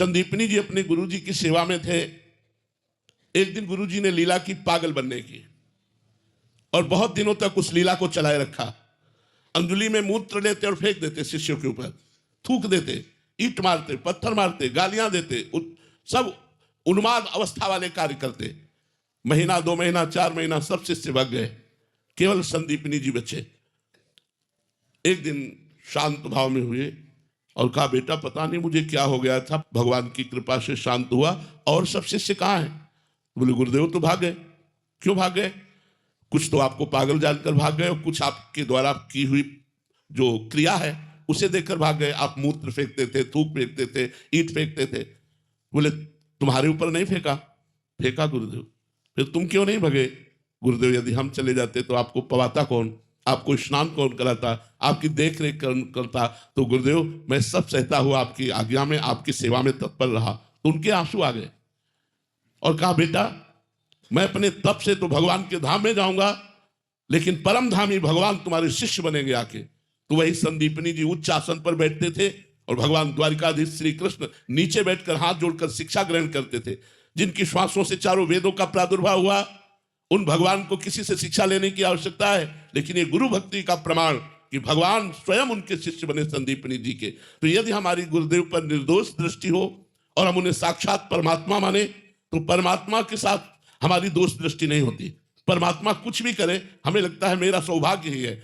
संदीपनी जी अपने गुरुजी की सेवा में थे। एक दिन गुरुजी ने लीला की पागल बनने की और बहुत दिनों तक उस लीला को चलाए रखा। अंजलि में मूत्र लेते और फेंक देते शिष्यों के ऊपर, थूक देते, ईंट मारते, पत्थर मारते, गालियां देते, सब उन्माद अवस्था वाले कार्य करते। महीना, 2 महीना, 4 महीना सब शिष्य भाग गए, केवल संदीपनी जी बचे। एक दिन शांत भाव में हुए और कहा, बेटा पता नहीं मुझे क्या हो गया था, भगवान की कृपा से शांत हुआ। और सब शिष्य कहाँ हैं? बोले गुरुदेव तो भाग गए। क्यों भाग गए? कुछ तो आपको पागल जानकर भाग गए और कुछ आपके द्वारा की हुई जो क्रिया है उसे देखकर भाग गए। आप मूत्र फेंकते थे, थूक फेंकते थे, ईंट फेंकते थे। बोले तुम्हारे ऊपर नहीं फेंका? फेंका गुरुदेव। फिर तुम क्यों नहीं भगे? गुरुदेव यदि हम चले जाते तो आपको पवाता कौन, आपको स्नान कौन कराता, आपकी देख रेख कौन करता? तो गुरुदेव मैं सब सहता हुआ आपकी आज्ञा में, आपकी सेवा में तत्पर रहा। तो उनके आंसू आ गए और कहा, बेटा मैं अपने तप से तो भगवान के धाम में जाऊंगा, लेकिन परम धामी भगवान तुम्हारे शिष्य बनेंगे आके। तो वही संदीपनी जी उच्च आसन पर बैठते थे और भगवान द्वारिकाधीश श्री कृष्ण नीचे बैठकर हाथ जोड़कर शिक्षा ग्रहण करते थे। जिनकी श्वासों से चारों वेदों का प्रादुर्भाव हुआ, उन भगवान को किसी से शिक्षा लेने की आवश्यकता है, लेकिन ये गुरु भक्ति का प्रमाण कि भगवान स्वयं उनके शिष्य बने संदीपनी जी के। तो यदि हमारी गुरुदेव पर निर्दोष दृष्टि हो और हम उन्हें साक्षात परमात्मा माने, तो परमात्मा के साथ हमारी दोष दृष्टि नहीं होती। परमात्मा कुछ भी करे हमें लगता है मेरा सौभाग्य ही है,